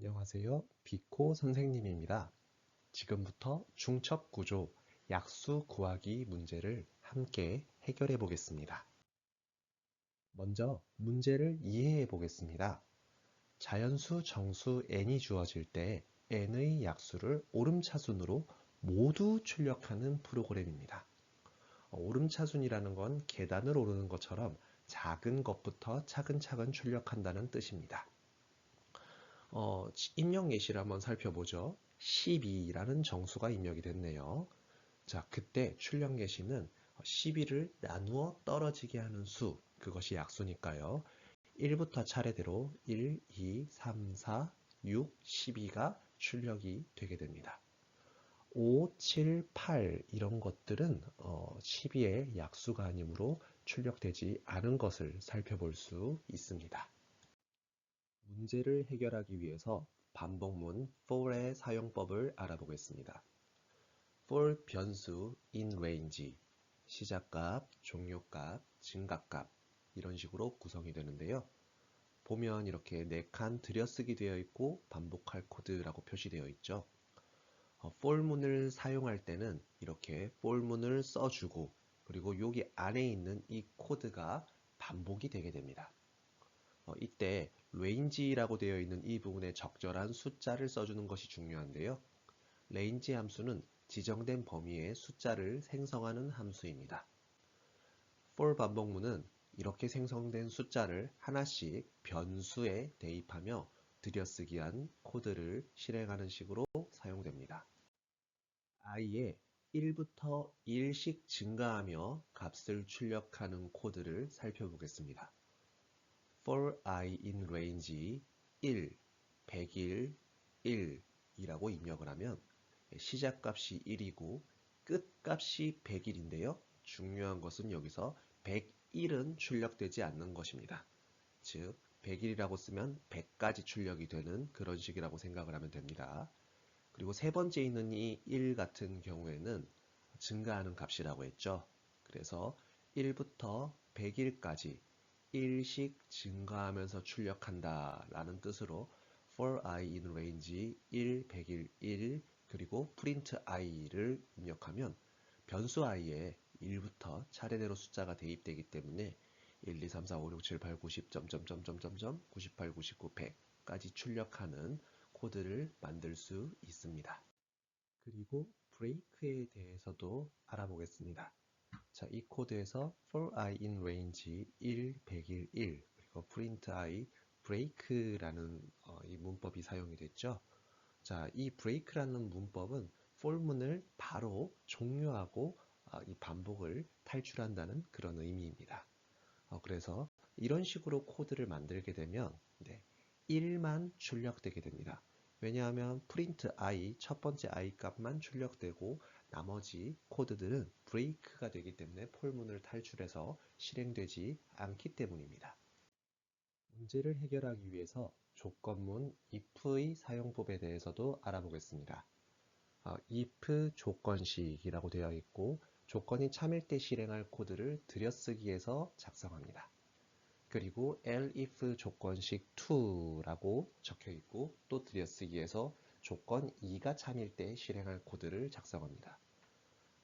안녕하세요. 비코 선생님입니다. 지금부터 중첩 구조, 약수 구하기 문제를 함께 해결해 보겠습니다. 먼저 문제를 이해해 보겠습니다. 자연수 정수 n이 주어질 때 n의 약수를 오름차순으로 모두 출력하는 프로그램입니다. 오름차순이라는 건 계단을 오르는 것처럼 작은 것부터 차근차근 출력한다는 뜻입니다. 입력 예시를 한번 살펴보죠. 12라는 정수가 입력이 됐네요. 자, 그때 출력 예시는 12를 나누어 떨어지게 하는 수, 그것이 약수니까요. 1부터 차례대로 1, 2, 3, 4, 6, 12가 출력이 되게 됩니다. 5, 7, 8 이런 것들은 12의 약수가 아니므로 출력되지 않은 것을 살펴볼 수 있습니다. 문제를 해결하기 위해서 반복문 for의 사용법을 알아보겠습니다. for 변수 in range, 시작값, 종료값, 증가값 이런 식으로 구성이 되는데요. 보면 이렇게 4칸 들여쓰기 되어 있고 반복할 코드라고 표시되어 있죠. for 문을 사용할 때는 이렇게 for 문을 써주고 그리고 여기 안에 있는 이 코드가 반복이 되게 됩니다. 이때 range라고 되어 있는 이 부분에 적절한 숫자를 써주는 것이 중요한데요. range 함수는 지정된 범위의 숫자를 생성하는 함수입니다. for 반복문은 이렇게 생성된 숫자를 하나씩 변수에 대입하며 들여쓰기한 코드를 실행하는 식으로 사용됩니다. i에 1부터 1씩 증가하며 값을 출력하는 코드를 살펴보겠습니다. for i in range 1, 100일, 1 이라고 입력을 하면 시작값이 1이고 끝값이 100일인데요. 중요한 것은 여기서 101은 출력되지 않는 것입니다. 즉 100일이라고 쓰면 100까지 출력이 되는 그런 식이라고 생각을 하면 됩니다. 그리고 세 번째 있는 이 1 같은 경우에는 증가하는 값이라고 했죠. 그래서 1부터 100일까지 1씩 증가하면서 출력한다 라는 뜻으로 for i in range 1, 100일 1 그리고 print i를 입력하면 변수 i에 1부터 차례대로 숫자가 대입되기 때문에 1, 2, 3, 4, 5, 6, 7, 8, 90, 98, 99, 100까지 출력하는 코드를 만들 수 있습니다. 그리고 브레이크에 대해서도 알아보겠습니다. 자, 이 코드에서 for i in range 1, 100일 1 그리고 print i break라는 이 문법이 사용이 됐죠. 자, 이 break라는 문법은 for문을 바로 종료하고 이 반복을 탈출한다는 그런 의미입니다. 그래서 이런 식으로 코드를 만들게 되면 1만 출력되게 됩니다. 왜냐하면 print i 첫 번째 i 값만 출력되고 나머지 코드들은 브레이크가 되기 때문에 폴문을 탈출해서 실행되지 않기 때문입니다. 문제를 해결하기 위해서 조건문 if의 사용법에 대해서도 알아보겠습니다. if 조건식이라고 되어 있고 조건이 참일 때 실행할 코드를 들여쓰기해서 작성합니다. 그리고 elif 조건식 2라고 적혀 있고 또 들여쓰기해서 조건 2가 참일 때 실행할 코드를 작성합니다.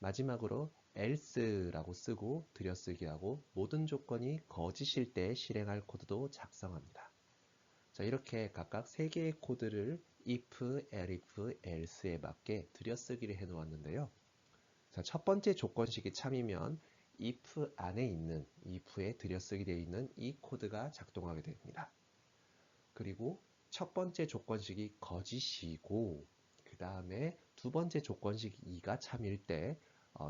마지막으로 else라고 쓰고 들여쓰기하고 모든 조건이 거짓일 때 실행할 코드도 작성합니다. 자, 이렇게 각각 3개의 코드를 if, elif, else에 맞게 들여쓰기를 해 놓았는데요. 자, 첫 번째 조건식이 참이면 if 안에 있는 if에 들여쓰기 되어 있는 이 코드가 작동하게 됩니다. 그리고 첫 번째 조건식이 거짓이고 그 다음에 두 번째 조건식 2가 참일 때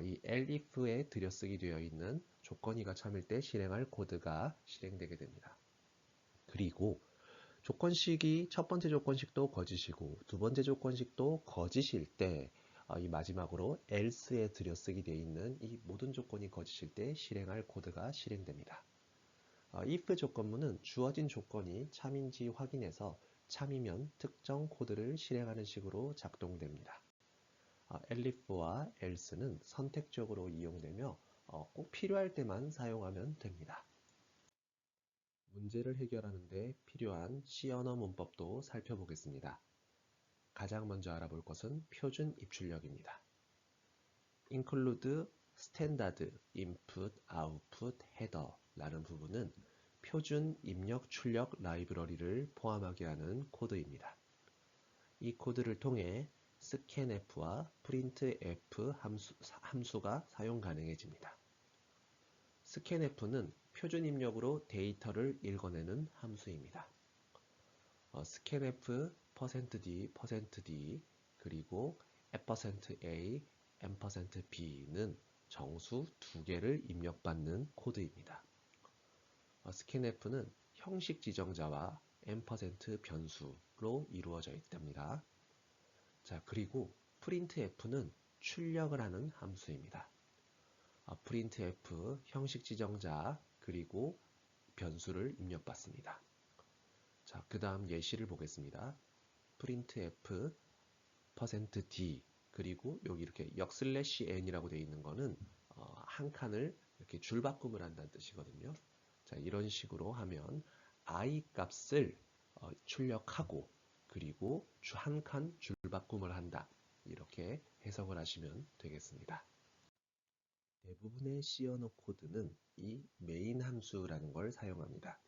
이 elif에 들여쓰기 되어 있는 조건 2가 참일 때 실행할 코드가 실행되게 됩니다. 그리고 조건식이 첫 번째 조건식도 거짓이고 두 번째 조건식도 거짓일 때 이 마지막으로 else에 들여쓰기 되어 있는 이 모든 조건이 거짓일 때 실행할 코드가 실행됩니다. if 조건문은 주어진 조건이 참인지 확인해서 참이면 특정 코드를 실행하는 식으로 작동됩니다. elif와 else는 선택적으로 이용되며 꼭 필요할 때만 사용하면 됩니다. 문제를 해결하는 데 필요한 C 언어 문법도 살펴보겠습니다. 가장 먼저 알아볼 것은 표준 입출력입니다. include standard input output header 라는 부분은 표준 입력 출력 라이브러리를 포함하게 하는 코드입니다. 이 코드를 통해 scanf와 printf 함수가 사용 가능해집니다. scanf는 표준 입력으로 데이터를 읽어내는 함수입니다. scanf %d, %d 그리고 %a, %b는 정수 두 개를 입력받는 코드입니다. scanf는 형식 지정자와 %, 변수로 이루어져 있답니다. 자, 그리고 printf는 출력을 하는 함수입니다. printf 형식 지정자 그리고 변수를 입력받습니다. 자, 그 다음 예시를 보겠습니다. printf %d 그리고 여기 이렇게 역슬래시 n이라고 되어 있는 거는 한 칸을 이렇게 줄바꿈을 한다는 뜻이거든요. 자, 이런 식으로 하면 i 값을 출력하고 그리고 한 칸 줄바꿈을 한다. 이렇게 해석을 하시면 되겠습니다. 대부분의 C 언어 코드는 이 메인 함수라는 걸 사용합니다.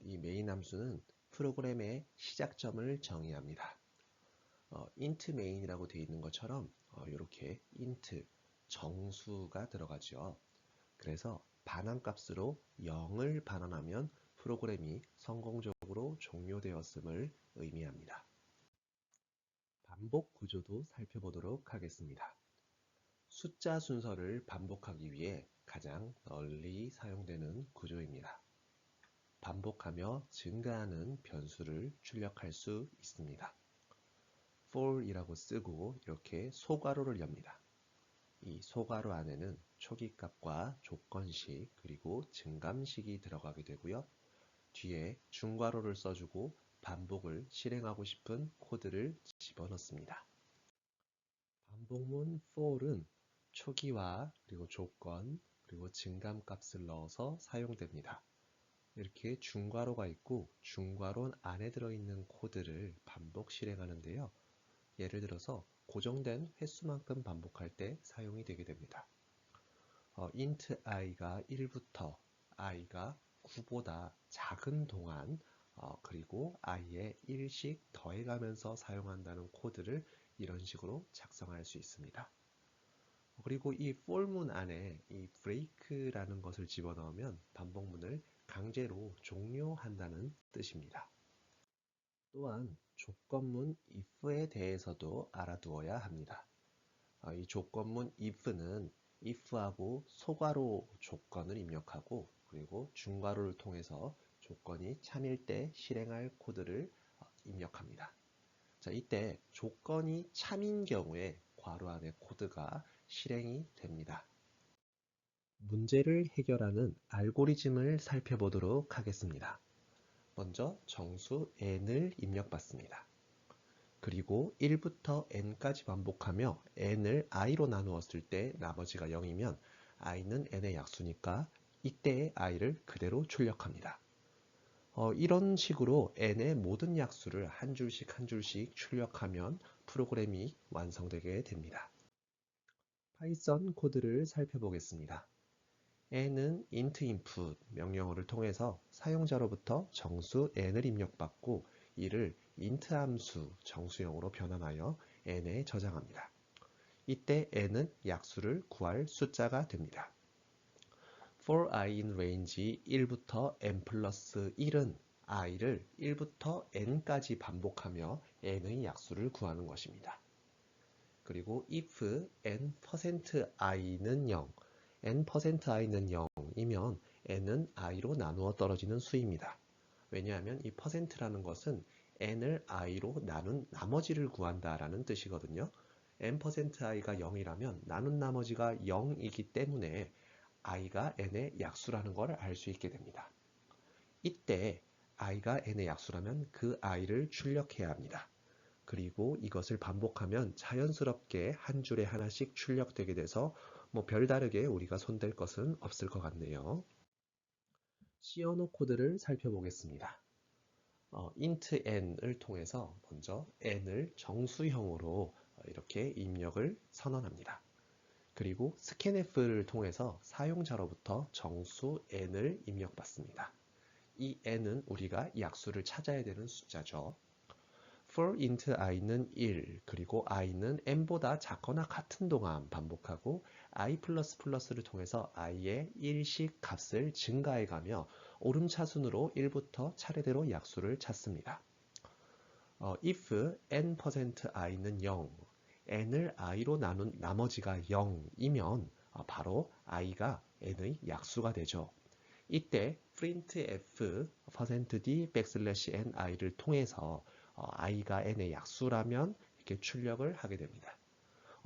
이 메인 함수는 프로그램의 시작점을 정의합니다. int main이라고 되어 있는 것처럼 이렇게 int 정수가 들어가죠. 그래서 반환값으로 0을 반환하면 프로그램이 성공적으로 종료되었음을 의미합니다. 반복 구조도 살펴보도록 하겠습니다. 숫자 순서를 반복하기 위해 가장 널리 사용되는 구조입니다. 반복하며 증가하는 변수를 출력할 수 있습니다. for이라고 쓰고 이렇게 소괄호를 엽니다. 이 소괄호 안에는 초기값과 조건식 그리고 증감식이 들어가게 되고요. 뒤에 중괄호를 써주고 반복을 실행하고 싶은 코드를 집어넣습니다. 반복문 for은 초기화 그리고 조건 그리고 증감값을 넣어서 사용됩니다. 이렇게 중괄호가 있고 중괄호 안에 들어있는 코드를 반복 실행하는데요. 예를 들어서 고정된 횟수만큼 반복할 때 사용이 되게 됩니다. int i가 1부터 i가 9보다 작은 동안 그리고 i에 1씩 더해가면서 사용한다는 코드를 이런 식으로 작성할 수 있습니다. 그리고 이 for문 안에 이 break라는 것을 집어넣으면 반복문을 강제로 종료한다는 뜻입니다. 또한 조건문 if에 대해서도 알아두어야 합니다. 이 조건문 if는 if하고 소괄호 조건을 입력하고 그리고 중괄호를 통해서 조건이 참일 때 실행할 코드를 입력합니다. 자, 이때 조건이 참인 경우에 괄호 안의 코드가 실행이 됩니다. 문제를 해결하는 알고리즘을 살펴보도록 하겠습니다. 먼저 정수 n을 입력받습니다. 그리고 1부터 n까지 반복하며 n을 i로 나누었을 때 나머지가 0이면 i는 n의 약수니까 이때의 i를 그대로 출력합니다. 이런 식으로 n의 모든 약수를 한 줄씩 한 줄씩 출력하면 프로그램이 완성되게 됩니다. 파이썬 코드를 살펴보겠습니다. n은 int input 명령어를 통해서 사용자로부터 정수 n을 입력받고 이를 int 함수 정수형으로 변환하여 n에 저장합니다. 이때 n은 약수를 구할 숫자가 됩니다. for i in range 1부터 n 플러스 1은 i를 1부터 n까지 반복하며 n의 약수를 구하는 것입니다. 그리고 if n%i는 0, n%i는 0이면 n은 i로 나누어 떨어지는 수입니다. 왜냐하면 이 %라는 것은 n을 i로 나눈 나머지를 구한다라는 뜻이거든요. n%i가 0이라면 나눈 나머지가 0이기 때문에 i가 n의 약수라는 걸 알 수 있게 됩니다. 이때 i가 n의 약수라면 그 i를 출력해야 합니다. 그리고 이것을 반복하면 자연스럽게 한 줄에 하나씩 출력되게 돼서 별다르게 우리가 손댈 것은 없을 것 같네요. C 언어 코드를 살펴보겠습니다. int n을 통해서 먼저 n을 정수형으로 이렇게 입력을 선언합니다. 그리고 scanf를 통해서 사용자로부터 정수 n을 입력받습니다. 이 n은 우리가 약수를 찾아야 되는 숫자죠. for int i는 1, 그리고 i는 n보다 작거나 같은 동안 반복하고 i++를 통해서 i의 1씩 값을 증가해가며 오름차순으로 1부터 차례대로 약수를 찾습니다. if n%i는 0, n을 i로 나눈 나머지가 0이면 바로 i가 n의 약수가 되죠. 이때 printf%d\ni를 통해서 i가 n의 약수라면 이렇게 출력을 하게 됩니다.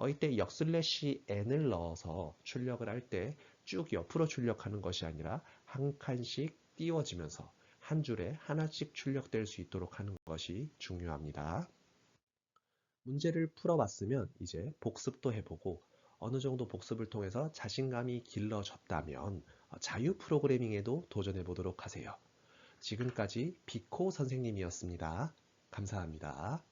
이때 역슬래시 n을 넣어서 출력을 할 때 쭉 옆으로 출력하는 것이 아니라 한 칸씩 띄워지면서 한 줄에 하나씩 출력될 수 있도록 하는 것이 중요합니다. 문제를 풀어봤으면 이제 복습도 해보고 어느 정도 복습을 통해서 자신감이 길러졌다면 자유 프로그래밍에도 도전해 보도록 하세요. 지금까지 비코 선생님이었습니다. 감사합니다.